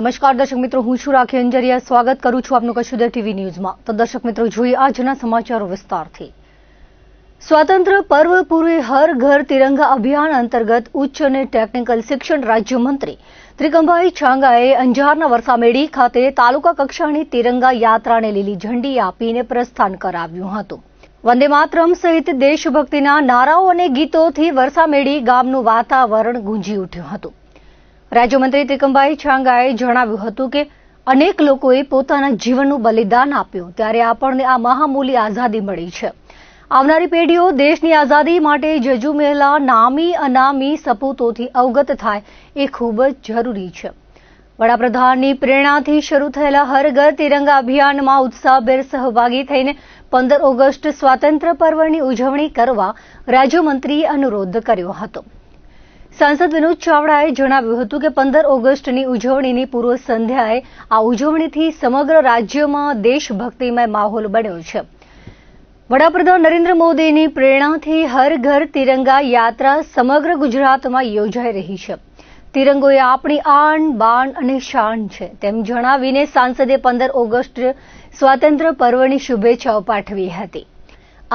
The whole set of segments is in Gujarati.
નમસ્કાર દર્શક મિત્રો, હું છું રાખી અંજરિયા. સ્વાગત કરું છું આપનું કચ્છ ઉદય ટીવી ન્યૂઝમાં. તો દર્શક મિત્રો, જોઈએ આજના સમાચારો વિસ્તારથી. સ્વાતંત્ર્ય પર્વ પૂર્વે હર ઘર તિરંગા અભિયાન અંતર્ગત ઉચ્ચ અને ટેકનિકલ શિક્ષણ રાજ્યમંત્રી ત્રિકમભાઈ છાંગાએ અંજારના વરસામેડી ખાતે તાલુકા કક્ષાની તિરંગા યાત્રાને લીલી ઝંડી આપીને પ્રસ્થાન કરાવ્યું હતું. વંદે માતરમ સહિત દેશભક્તિના નારાઓ અને ગીતોથી વરસામેડી ગામનું વાતાવરણ ગુંજી ઉઠ્યું હતું. રાજ્યમંત્રી ત્રિકમભાઈ છાંગાએ જણાવ્યું હતું કે અનેક લોકોએ પોતાના જીવનનું બલિદાન આપ્યું, ત્યારે આપણને આ મહામૂલી આઝાદી મળી છે. આવનારી પેઢીઓ દેશની આઝાદી માટે જજુમેલા નામી અનામી સપૂતોથી અવગત થાય એ ખૂબ જ જરૂરી છે. વડાપ્રધાનની પ્રેરણાથી શરૂ થયેલા હર ઘર તિરંગા અભિયાનમાં ઉત્સાહભેર સહભાગી થઈને 15 ઓગસ્ટ સ્વાતંત્ર્ય પર્વની ઉજવણી કરવા રાજ્યમંત્રીએ અનુરોધ કર્યો હતો. સાંસદ વિનોદ ચાવડાએ જણાવ્યું હતું કે 15 ઓગસ્ટની ઉજવણીની પૂર્વ સંધ્યાએ આ ઉજવણીથી સમગ્ર રાજ્યમાં દેશભક્તિમય માહોલ બન્યો છે. વડાપ્રધાન નરેન્દ્ર મોદીની પ્રેરણાથી હર ઘર તિરંગા યાત્રા સમગ્ર ગુજરાતમાં યોજાઈ રહી છે. તિરંગો એ આપણી આન બાન અને શાન છે તેમ જણાવીને સાંસદે 15 ઓગસ્ટ સ્વાતંત્ર્ય પર્વની શુભેચ્છાઓ પાઠવી હતી.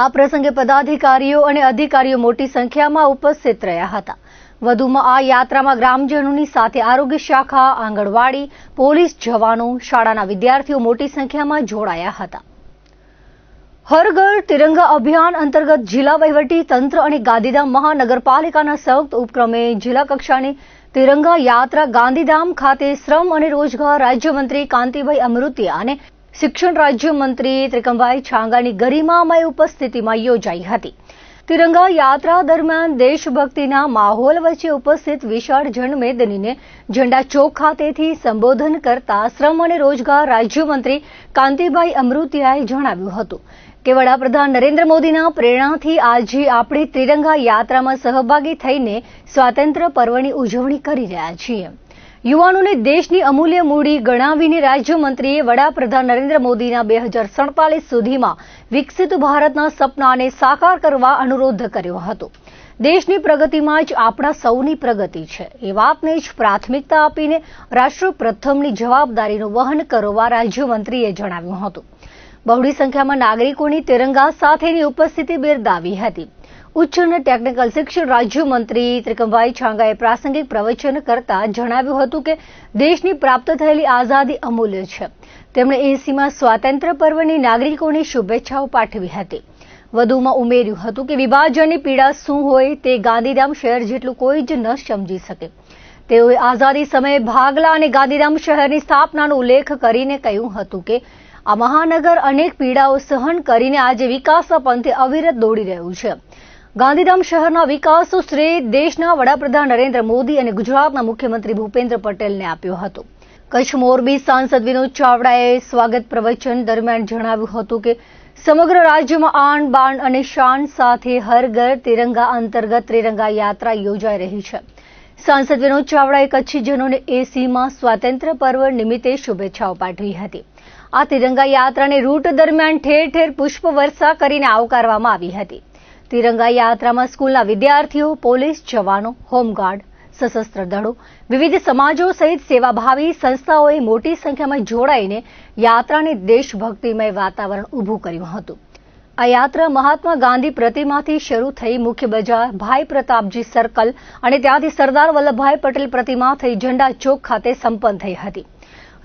આ પ્રસંગે પદાધિકારીઓ અને અધિકારીઓ મોટી સંખ્યામાં ઉપસ્થિત રહ્યા હતા. વધુમાં આ યાત્રામાં ગ્રામજનોની સાથે આરોગ્ય શાખા, આંગણવાડી, પોલીસ જવાનો, શાળાના વિદ્યાર્થીઓ મોટી સંખ્યામાં જોડાયા હતા. હર ઘર તિરંગા અભિયાન અંતર્ગત જિલ્લા વહીવટી તંત્ર અને ગાંધીધામ મહાનગરપાલિકાના સંયુક્ત ઉપક્રમે જિલ્લા કક્ષાની તિરંગા યાત્રા ગાંધીધામ ખાતે શ્રમ અને રોજગાર રાજ્યમંત્રી કાંતિભાઈ અમૃતિયા અને શિક્ષણ રાજ્યમંત્રી ત્રિકમભાઈ છાંગાની ગરિમામય ઉપસ્થિતિમાં યોજાઈ હતી. તિરંગા યાત્રા દરમિયાન દેશભક્તિના માહોલ વચ્ચે ઉપસ્થિત વિશાળ જનમેદનીને ઝંડા ચોક ખાતેથી સંબોધન કરતા શ્રમ અને રોજગાર રાજ્યમંત્રી કાંતિભાઈ અમૃતિયાએ જણાવ્યું હતું કે વડાપ્રધાન નરેન્દ્ર મોદીના પ્રેરણાથી આજે આપણે તિરંગા યાત્રામાં સહભાગી થઈને સ્વાતંત્ર્ય પર્વની ઉજવણી કરી રહ્યા છીએ. યુવાનોને દેશની અમૂલ્ય મૂડી ગણાવીને રાજ્યમંત્રીએ વડાપ્રધાન નરેન્દ્ર મોદીના 2047 સુધીમાં વિકસિત ભારતના સપનાને સાકાર કરવા અનુરોધ કર્યો હતો. દેશની પ્રગતિમાં જ આપણા સૌની પ્રગતિ છે એ વાતને જ પ્રાથમિકતા આપીને રાષ્ટ્ર પ્રથમની જવાબદારીનું વહન કરવા રાજ્યમંત્રીએ જણાવ્યું હતું. બહોળી સંખ્યામાં નાગરિકોની તિરંગા સાથેની ઉપસ્થિતિ બિરદાવી હતી. ઉચ્ચ અને ટેકનિકલ શિક્ષણ રાજ્યમંત્રી ત્રિકમભાઈ છાંગાએ પ્રાસંગિક પ્રવચન કરતા જણાવ્યું હતું કે દેશની પ્રાપ્ત થયેલી આઝાદી અમૂલ્ય છે. તેમણે 80માં સ્વાતંત્ર્ય પર્વની નાગરિકોને શુભેચ્છાઓ પાઠવી હતી. વધુમાં ઉમેર્યું હતું કે વિભાજનની પીડા શું હોય તે ગાંધીધામ શહેર જેટલું કોઈ જ ન સમજી શકે. તેઓએ આઝાદી સમયે ભાગલા અને ગાંધીધામ શહેરની સ્થાપનાનો ઉલ્લેખ કરીને કહ્યું હતું કે આ મહાનગર અનેક પીડાઓ સહન કરીને આજે વિકાસના પંથે અવિરત દોડી રહ્યું છે. ગાંધીધામ શહેરના વિકાસનો શ્રેય દેશના વડાપ્રધાન નરેન્દ્ર મોદી અને ગુજરાતના મુખ્યમંત્રી ભૂપેન્દ્ર પટેલને આપ્યો હતો. કચ્છ મોરબી સાંસદ વિનોદ ચાવડાએ સ્વાગત પ્રવચન દરમિયાન જણાવ્યું હતું કે સમગ્ર રાજ્યમાં આન બાન અને શાન સાથે હર ઘર તિરંગા અંતર્ગત તિરંગા યાત્રા યોજાઈ રહી છે. સાંસદ વિનોદ ચાવડાએ કચ્છીજનોને 80માં સ્વાતંત્ર્ય પર્વ નિમિત્તે શુભેચ્છાઓ પાઠવી હતી. આ તિરંગા યાત્રાને રૂટ દરમિયાન ઠેર ઠેર પુષ્પવર્ષા કરીને આવકારવામાં આવી હતી. તિરંગા યાત્રામાં સ્કૂલના વિદ્યાર્થીઓ, પોલીસ જવાનો, હોમગાર્ડ, સશસ્ત્ર દળો, વિવિધ સમાજો સહિત સેવાભાવી સંસ્થાઓએ મોટી સંખ્યામાં જોડાઈને યાત્રાને દેશભક્તિમય વાતાવરણ ઊભું કર્યું હતું. આ યાત્રા મહાત્મા ગાંધી પ્રતિમાથી શરૂ થઈ મુખ્ય બજાર, ભાઈ પ્રતાપજી સર્કલ અને ત્યાંથી સરદાર વલ્લભભાઈ પટેલ પ્રતિમા થઈ ઝંડા ચોક ખાતે સંપન્ન થઈ હતી.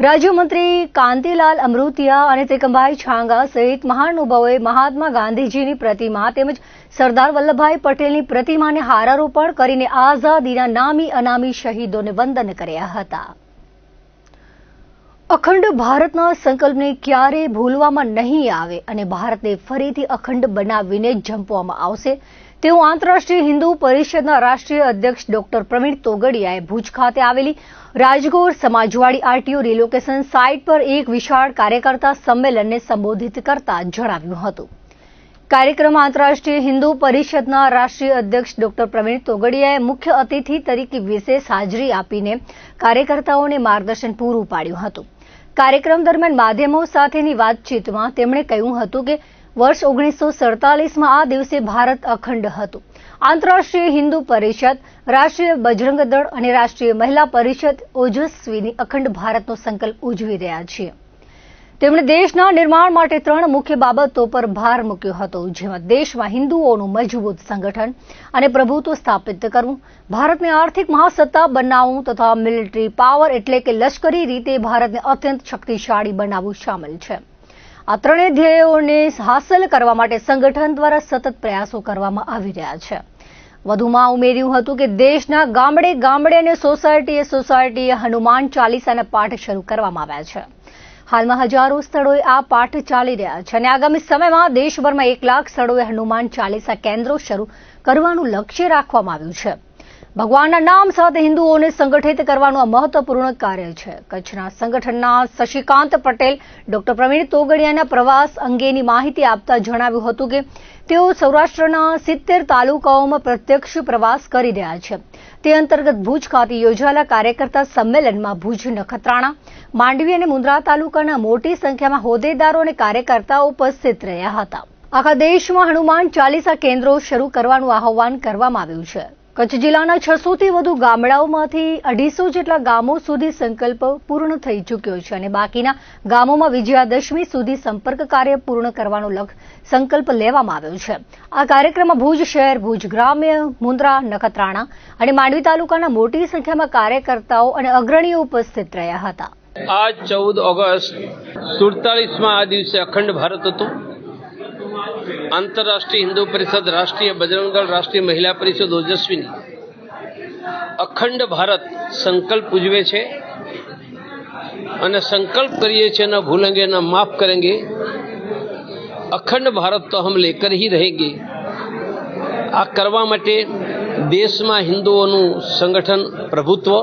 રાજ્યમંત્રી કાંતિલાલ અમૃતિયા અને ત્રિકમભાઈ છાંગા સહિત મહાનુભાવોએ મહાત્મા ગાંધીજીની પ્રતિમા તેમજ સરદાર વલ્લભભાઈ પટેલની પ્રતિમાને હારારોપણ કરીને આઝાદીના નામી અનામી શહીદોને વંદન કર્યા હતા. અખંડ ભારતના સંકલ્પને ક્યારેય ભૂલવામાં નહીં આવે અને ભારતને ફરીથી અખંડ બનાવીને ઝંપવામાં આવશે તેવું આંતરરાષ્ટ્રીય હિન્દુ પરિષદના રાષ્ટ્રીય અધ્યક્ષ ડોક્ટર પ્રવીણ તોગડિયાએ ભુજ ખાતે આવેલી રાજગોર સમાજવાડી આરટીઓ રિલોકેશન સાઇટ પર એક વિશાળ કાર્યકર્તા સંમેલનને સંબોધિત કરતા જણાવ્યું હતું. કાર્યક્રમમાં આંતરરાષ્ટ્રીય હિન્દુ પરિષદના રાષ્ટ્રીય અધ્યક્ષ ડોક્ટર પ્રવીણ તોગડિયાએ મુખ્ય અતિથિ તરીકે વિશેષ હાજરી આપીને કાર્યકર્તાઓને માર્ગદર્શન પૂરું પાડ્યું હતું. કાર્યક્રમ દરમિયાન માધ્યમો સાથેની વાતચીતમાં તેમણે કહ્યું હતું કે વર્ષ 1947માં આ દિવસે ભારત અખંડ હતું. આંતરરાષ્ટ્રીય હિન્દુ પરિષદ, રાષ્ટ્રીય બજરંગ દળ અને રાષ્ટ્રીય મહિલા પરિષદ ઓજસ્વીની અખંડ ભારતનો સંકલ્પ ઉજવી રહ્યા છીએ. તેમણે દેશના નિર્માણ માટે 3 મુખ્ય બાબતો પર ભાર મૂક્યો હતો, જેમાં દેશમાં હિન્દુઓનું મજબૂત સંગઠન અને પ્રભુત્વ સ્થાપિત કરવું, ભારતને આર્થિક મહાસત્તા બનાવવું તથા મિલિટરી પાવર એટલે કે લશ્કરી રીતે ભારતને અત્યંત શક્તિશાળી બનાવવું સામેલ છે. આ 3 ધ્યેયોને હાંસલ કરવા માટે સંગઠન દ્વારા સતત પ્રયાસો કરવામાં આવી રહ્યા છે. વધુમાં ઉમેર્યું હતું કે દેશના ગામડે ગામડે અને સોસાયટીએ હનુમાન ચાલીસાના પાઠ શરૂ કરવામાં આવ્યા છે. હાલમાં હજારો સ્થળોએ આ પાઠ ચાલી રહ્યા છે અને આગામી સમયમાં દેશભરમાં 1 લાખ સ્થળોએ હનુમાન ચાલીસા કેન્દ્રો શરૂ કરવાનું લક્ષ્ય રાખવામાં આવ્યું છે. ભગવાનના નામ સાથે હિન્દુઓને સંગઠિત કરવાનું આ મહત્વપૂર્ણ કાર્ય છે. કચ્છના સંગઠનના શશિકાંત પટેલ ડોક્ટર પ્રવીણ તોગડિયાના પ્રવાસ અંગેની માહિતી આપતા જણાવ્યું હતું કે તેઓ સૌરાષ્ટ્રના 70 તાલુકાઓમાં પ્રત્યક્ષ પ્રવાસ કરી રહ્યા છે. તે અંતર્ગત ભુજ ખાતે યોજાયેલા કાર્યકર્તા સંમેલનમાં ભુજ, નખત્રાણા, માંડવી અને મુન્દ્રા તાલુકાના મોટી સંખ્યામાં હોદ્દેદારો અને કાર્યકર્તાઓ ઉપસ્થિત રહ્યા હતા. આખા દેશમાં હનુમાન ચાલીસા કેન્દ્રો શરૂ કરવાનું આહવાન કરવામાં આવ્યું છે. કચ્છ જિલ્લાના 600થી વધુ ગામડાઓમાંથી 250 જેટલા ગામો સુધી સંકલ્પ પૂર્ણ થઈ ચૂક્યો છે અને બાકીના ગામોમાં વિજયાદશમી સુધી સંપર્ક કાર્ય પૂર્ણ કરવાનો સંકલ્પ લેવામાં આવ્યો છે. આ કાર્યક્રમમાં ભુજ શહેર, ભુજ ગ્રામ્ય, મુન્દ્રા, નખત્રાણા અને માંડવી તાલુકાના મોટી સંખ્યામાં કાર્યકર્તાઓ અને અગ્રણીઓ ઉપસ્થિત રહ્યા હતા. આજ 14 ઓગસ્ટ 47માં આ દિવસે અખંડ ભારત હતું. આંતરરાષ્ટ્રીય હિન્દુ પરિષદ, રાષ્ટ્રીય બજરંગ દળ, રાષ્ટ્રીય મહિલા પરિષદ ઓજસ્વીની અખંડ ભારત સંકલ્પ ઉજવે છે અને સંકલ્પ કરીએ છીએ ન ભૂલેંગે ન માફ કરેંગે, અખંડ ભારત તો હમ લેકર ही रहेंगे. આ કરવા માટે દેશમાં હિન્દુઓનું સંગઠન, પ્રભુત્વ,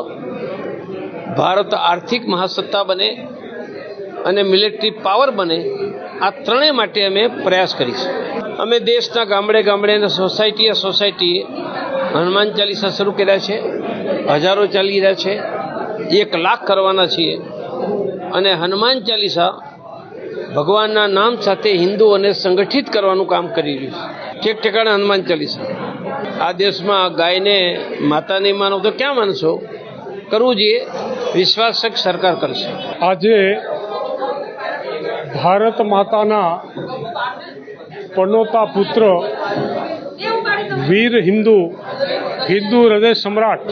ભારત આર્થિક મહાસત્તા બને અને મિલિટરી પાવર બને, આ 3 માટે અમે પ્રયાસ કરીશું. અમે દેશના ગામડે ગામડે અને સોસાયટીએ હનુમાન ચાલીસા શરૂ કર્યા છે. હજારો ચાલી રહ્યા છે. 1 લાખ કરવાના છીએ અને હનુમાન ચાલીસા ભગવાનના નામ સાથે હિન્દુઓને સંગઠિત કરવાનું કામ કરી રહ્યું છે. ઠેક ઠેકાણે હનુમાન ચાલીસા. આ દેશમાં ગાયને માતા નહીં માનો તો ક્યાં માનશો? કરવું જોઈએ. વિશ્વાસક સરકાર કરશે. આજે ભારત માતાના પનોતા પુત્ર, વીર હિન્દુ હૃદય સમ્રાટ,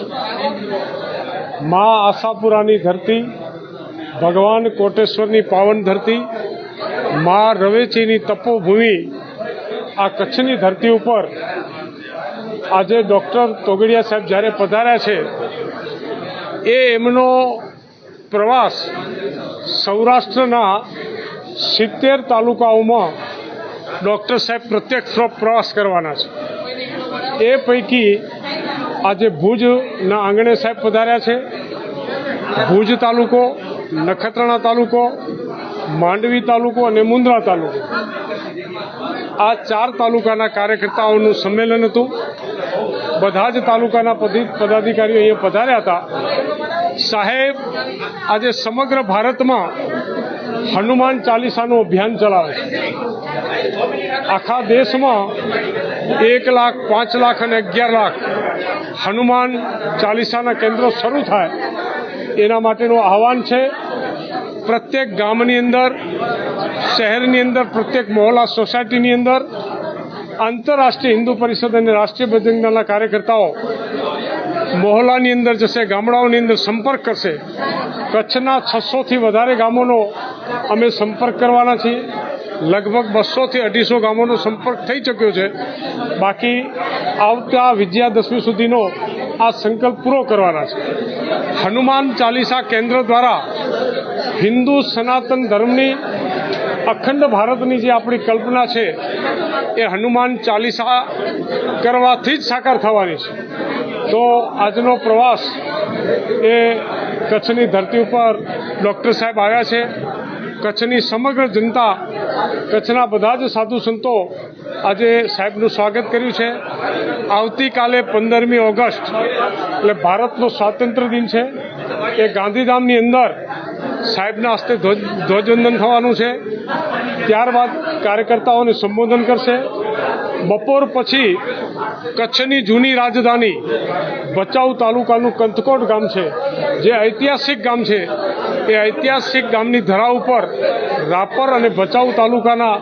મા આશાપુરાની ધરતી, ભગવાન કોટેશ્વરની પાવન ધરતી, મા રવેચીની તપોભૂમિ, આ કચ્છની ધરતી ઉપર આજે ડૉક્ટર તોગડિયા સાહેબ જ્યારે પધાર્યા છે, એ એમનો પ્રવાસ સૌરાષ્ટ્રના 70 તાલુકાઓમાં ડૉક્ટર સાહેબ પ્રત્યક્ષ પ્રવાસ કરવાના છે. એ પૈકી આજે ભુજના આંગણે સાહેબ પધાર્યા છે. ભુજ તાલુકો, નખત્રાણા તાલુકો, માંડવી તાલુકો અને મુન્દ્રા તાલુકો, આ 4 તાલુકાના કાર્યકર્તાઓનું સંમેલન હતું. બધા જ તાલુકાના પદાધિકારીઓ અહીંયા પધાર્યા હતા. સાહેબ આજે સમગ્ર ભારતમાં હનુમાન ચાલીસાનું અભિયાન ચલાવે છે. આખા દેશમાં 1 લાખ, 5 લાખ અને 11 લાખ હનુમાન ચાલીસાના કેન્દ્રો શરૂ થાય એના માટેનું આહવાન છે. પ્રત્યેક ગામની અંદર, શહેરની અંદર, પ્રત્યેક મહોલ્લા સોસાયટીની અંદર આંતરરાષ્ટ્રીય હિન્દુ પરિષદ અને રાષ્ટ્રીય બજરંગ દળના કાર્યકર્તાઓ મહોલ્લાની અંદર જશે, ગામડાઓની અંદર સંપર્ક કરશે. કચ્છના 600થી વધારે ગામોનો અમે સંપર્ક કરવાના છીએ. લગભગ 200થી 250 ગામોનો સંપર્ક થઈ ચૂક્યો છે. બાકી આવતા વિજયાદશમી સુધીનો આ સંકલ્પ પૂરો કરવાના છે. હનુમાન ચાલીસા કેન્દ્ર દ્વારા હિન્દુ સનાતન ધર્મની અખંડ ભારતની જે આપણી કલ્પના છે એ હનુમાન ચાલીસા કરવાથી જ સાકાર થવાની છે. તો આજનો પ્રવાસ એ કચ્છની ધરતી ઉપર ડૉક્ટર સાહેબ આવ્યા છે. કચ્છની સમગ્ર જનતા, કચ્છના બધા જ સાધુ સંતો આજે સાહેબનું સ્વાગત કર્યું છે. આવતીકાલે 15મી ઓગસ્ટ એટલે ભારતનો સ્વાતંત્ર્ય દિન છે. એ ગાંધીધામની અંદર સાહેબના હસ્તે ધ્વજવંદન થવાનું છે. ત્યારબાદ કાર્યકર્તાઓને સંબોધન કરશે. બપોર પછી કચ્છની જૂની રાજધાની ભચાઉ તાલુકાનું કંથકોટ ગામ છે, જે ઐતિહાસિક ગામ છે, એ ઐતિહાસિક ગામની ધરા ઉપર રાપર અને ભચાઉ તાલુકાના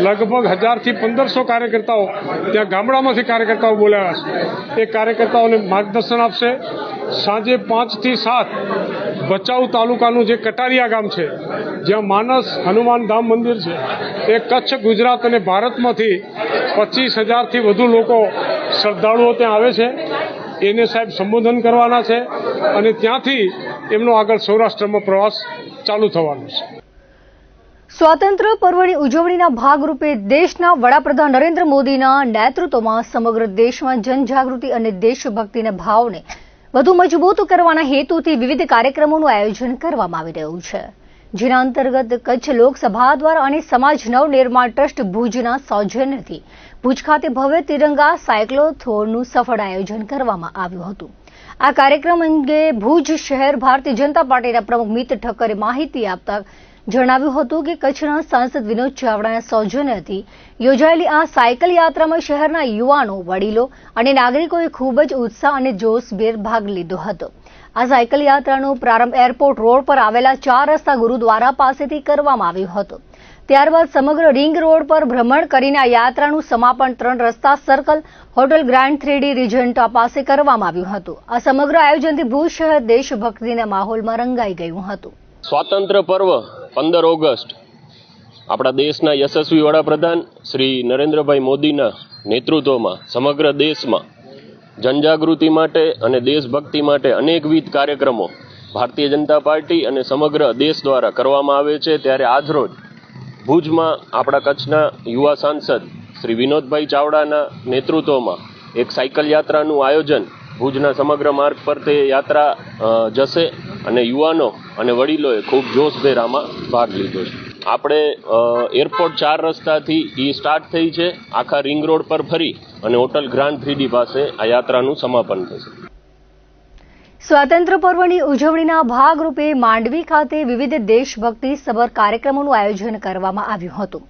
લગભગ 1000 થી 1500 કાર્યકર્તાઓ, ત્યાં ગામડામાંથી કાર્યકર્તાઓ બોલાવ્યા છે, એ કાર્યકર્તાઓને માર્ગદર્શન આપશે. સાંજે 5 થી 7 ભચાઉ તાલુકાનું જે કટારિયા ગામ છે, જ્યાં માનસ હનુમાન ધામ મંદિર છે, એ કચ્છ, ગુજરાત અને ભારતમાંથી 25,000 થી વધુ લોકો શ્રદ્ધાળુઓ ત્યાં આવે છે. એને સાહેબ સંબોધન કરવાના છે અને ત્યાંથી એમનો આગળ સૌરાષ્ટ્રમાં પ્રવાસ ચાલુ થવાનો છે. સ્વાતંત્ર્ય પર્વની ઉજવણીના ભાગરૂપે દેશના વડાપ્રધાન નરેન્દ્ર મોદીના નેતૃત્વમાં સમગ્ર દેશમાં જનજાગૃતિ અને દેશભક્તિના ભાવને વધુ મજબૂત કરવાના હેતુથી વિવિધ કાર્યક્રમોનું આયોજન કરવામાં આવી રહ્યું છે, જેના અંતર્ગત કચ્છ લોકસભા દ્વારા અને સમાજ નવનિર્માણ ટ્રસ્ટ ભુજના સૌજન્યથી ભુજ ખાતે ભવ્ય તિરંગા સાયક્લોથોનનું સફળ આયોજન કરવામાં આવ્યું હતું. આ કાર્યક્રમ અંગે ભુજ શહેર ભારતીય જનતા પાર્ટીના પ્રમુખ મિત ઠક્કરે માહિતી આપતા જણાવ્યું હતું કે કચ્છના સાંસદ વિનોદ ચાવડાના સૌજન્યથી યોજાયેલી આ સાયકલ યાત્રામાં શહેરના યુવાનો, વડીલો અને નાગરિકોએ ખૂબ જ ઉત્સાહ અને જોશભેર ભાગ લીધો હતો. આ સાયકલ યાત્રાનો પ્રારંભ એરપોર્ટ રોડ પર આવેલા 4 રસ્તા ગુરુદ્વારા પાસેથી કરવામાં આવ્યો હતો. ત્યારબાદ સમગ્ર રિંગ રોડ પર ભ્રમણ કરીને આ યાત્રાનું સમાપન 3 રસ્તા સર્કલ હોટલ ગ્રાન્ડ 3D રિજન્ટા પાસે કરવામાં આવ્યું હતું. આ સમગ્ર આયોજનથી ભુજ શહેર દેશભક્તિના માહોલમાં રંગાઈ ગયું હતું. સ્વાતંત્ર્ય પર્વ 15 ઓગસ્ટ આપણા દેશના યશસ્વી વડાપ્રધાન શ્રી નરેન્દ્રભાઈ મોદીના નેતૃત્વમાં સમગ્ર દેશમાં જનજાગૃતિ માટે અને દેશભક્તિ માટે અનેકવિધ કાર્યક્રમો ભારતીય જનતા પાર્ટી અને સમગ્ર દેશ દ્વારા કરવામાં આવે છે. ત્યારે આજરોજ ભુજમાં આપણા કચ્છના યુવા સાંસદ શ્રી વિનોદભાઈ ચાવડાના નેતૃત્વમાં એક સાયકલ યાત્રાનું આયોજન ભુજના સમગ્ર માર્ગ પર તે યાત્રા જશે અને યુવાનો અને વડીલોએ ખૂબ જોશભેર આમાં ભાગ લીધો છે. આપણે એરપોર્ટ 4 રસ્તાથી એ સ્ટાર્ટ થઈ છે, આખા રિંગ રોડ પર ફરી અને હોટલ ગ્રાન્ડ 3D પાસે આ યાત્રાનું સમાપન થશે. સ્વાતંત્ર્ય પર્વની ઉજવણીના ભાગરૂપે માંડવી ખાતે વિવિધ દેશભક્તિ સભર કાર્યક્રમોનું આયોજન કરવામાં આવ્યું હતું.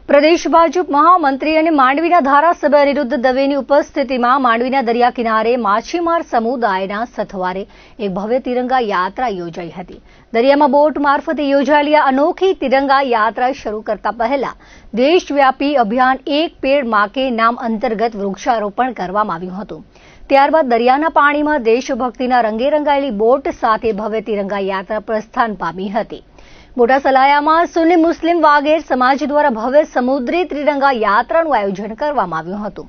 પ્રદેશ ભાજપ મહામંત્રી અને માંડવીના ધારાસભ્ય અનિરુદ્ધ દવેની ઉપસ્થિતિમાં માંડવીના દરિયા કિનારે માછીમાર સમુદાયના સથવારે એક ભવ્ય તિરંગા યાત્રા યોજાઈ હતી. દરિયામાં બોટ મારફતે યોજાયેલી આ અનોખી તિરંગા યાત્રા શરૂ કરતા પહેલા દેશવ્યાપી અભિયાન એક પેડ માં કે નામ અંતર્ગત વૃક્ષારોપણ કરવામાં આવ્યું હતું. ત્યારબાદ દરિયાના પાણીમાં દેશભક્તિના રંગે રંગાયેલી બોટ સાથે ભવ્ય તિરંગા યાત્રા પ્રસ્થાન પામી હતી. મોટા સલાયામાં સુન્ની મુસ્લિમ વાગેર સમાજ દ્વારા ભવ્ય સમુદ્રી ત્રિરંગા યાત્રાનું આયોજન કરવામાં આવ્યું હતું.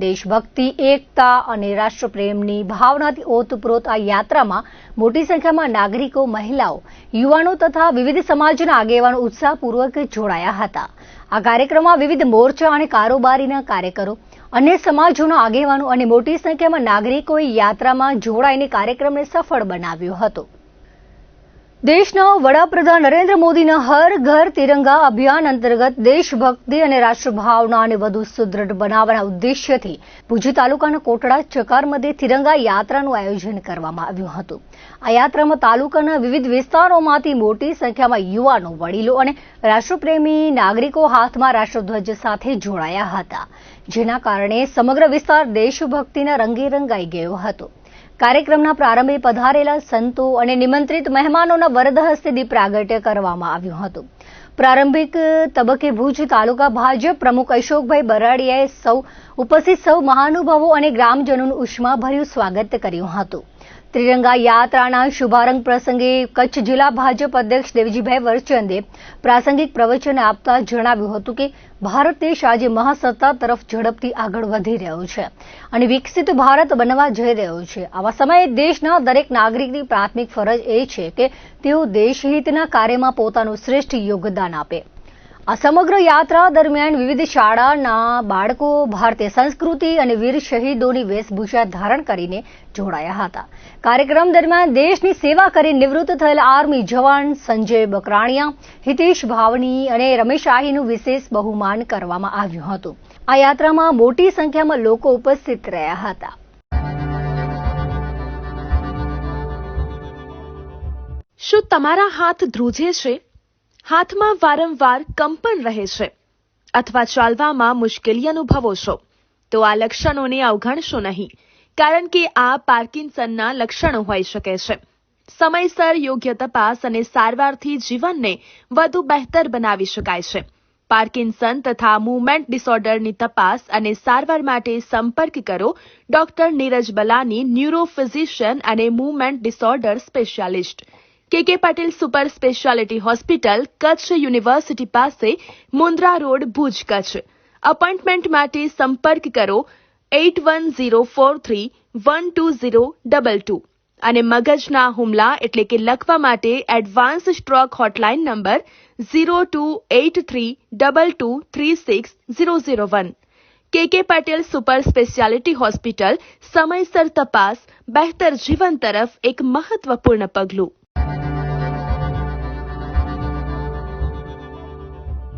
દેશભક્તિ, એકતા અને રાષ્ટ્રપ્રેમની ભાવનાથી ઓતપ્રોત આ યાત્રામાં મોટી સંખ્યામાં નાગરિકો, મહિલાઓ, યુવાનો તથા વિવિધ સમાજના આગેવાનો ઉત્સાહપૂર્વક જોડાયા હતા. આ કાર્યક્રમમાં વિવિધ મોરચા અને કારોબારીના કાર્યકરો, અન્ય સમાજોના આગેવાનો અને મોટી સંખ્યામાં નાગરિકોએ યાત્રામાં જોડાઈને કાર્યક્રમને સફળ બનાવ્યો હતો. દેશના વડાપ્રધાન નરેન્દ્ર મોદીના હર ઘર તિરંગા અભિયાન અંતર્ગત દેશભક્તિ અને રાષ્ટ્રભાવનાને વધુ સુદૃઢ બનાવવાના ઉદ્દેશ્યથી ભુજ તાલુકાના કોટડા ચકાર મધ્યે તિરંગા યાત્રાનું આયોજન કરવામાં આવ્યું હતું. આ યાત્રામાં તાલુકાના વિવિધ વિસ્તારોમાંથી મોટી સંખ્યામાં યુવાનો, વડીલો અને રાષ્ટ્રપ્રેમી નાગરિકો હાથમાં રાષ્ટ્રધ્વજ સાથે જોડાયા હતા, જેના કારણે સમગ્ર વિસ્તાર દેશભક્તિના રંગે રંગાઈ ગયો હતો. કાર્યક્રમના પ્રારંભે પધારેલા સંતો અને નિમંત્રિત મહેમાનોના વરદ હસ્તે દીપ પ્રાગટ્ય કરવામાં આવ્યું હતું. પ્રારંભિક તબક્કે ભુજ તાલુકા ભાજપ પ્રમુખ અશોકભાઈ બરાડિયાએ ઉપસ્થિત સૌ મહાનુભાવો અને ગ્રામજનોનું ઉષ્માભર્યું સ્વાગત કર્યું હતું. ત્રિરંગા યાત્રાના શુભારંભ પ્રસંગે કચ્છ જિલ્લા ભાજપ અધ્યક્ષ દેવજીભાઈ વરચંદે પ્રાસંગિક પ્રવચન આપતા જણાવ્યું હતું કે ભારત દેશ આજે મહાસત્તા તરફ ઝડપથી આગળ વધી રહ્યો છે અને વિકસિત ભારત બનવા જઈ રહ્યો છે. આવા સમયે દેશના દરેક નાગરિકની પ્રાથમિક ફરજ એ છે કે તેઓ દેશહિતના કાર્યમાં પોતાનું શ્રેષ્ઠ યોગદાન આપે. આ સમગ્ર યાત્રા દરમિયાન વિવિધ શાળાના બાળકો ભારતીય સંસ્કૃતિ અને વીર શહીદોની વેશભૂષા ધારણ કરીને જોડાયા હતા. કાર્યક્રમ દરમિયાન દેશની સેવા કરી નિવૃત્ત થયેલ આર્મી જવાન સંજય બકરાણીયા, હિતેશ ભાવની અને રમેશ આહીનું વિશેષ બહુમાન કરવામાં આવ્યું હતું. આ યાત્રામાં મોટી સંખ્યામાં લોકો ઉપસ્થિત રહ્યા હતા. શું તમારા હાથ ધ્રુજે છે? હાથમાં વારંવાર કંપન રહે છે અથવા ચાલવામાં મુશ્કેલી અનુભવો છો? તો આ લક્ષણોને અવગણશો નહીં, કારણ કે આ પાર્કિન્સનના લક્ષણો હોઈ શકે છે. સમયસર યોગ્ય તપાસ અને સારવારથી જીવનને વધુ બહેતર બનાવી શકાય છે. પાર્કિન્સન તથા મૂવમેન્ટ ડિસઓર્ડરની તપાસ અને સારવાર માટે સંપર્ક કરો ડોક્ટર નીરજ બલાની, ન્યુરો ફિઝિશિયન અને મૂવમેન્ટ ડિસઓર્ડર સ્પેશિયાલિસ્ટ, કે Patel super speciality hospital, Kutch university પાસે, મુન્દ્રા રોડ, ભુજ, કચ્છ. અપોઇન્ટમેન્ટ માટે સંપર્ક કરો 8104312022 અને મગજના હુમલા એટલે કે લકવા માટે એડવાન્સ સ્ટ્રોક હોટલાઇન નંબર 028322360001. કે પટેલ સુપર સ્પેશિયાલિટી હોસ્પિટલ. સમયસર તપાસ, બહેતર જીવન તરફ એક મહત્વપૂર્ણ પગલું.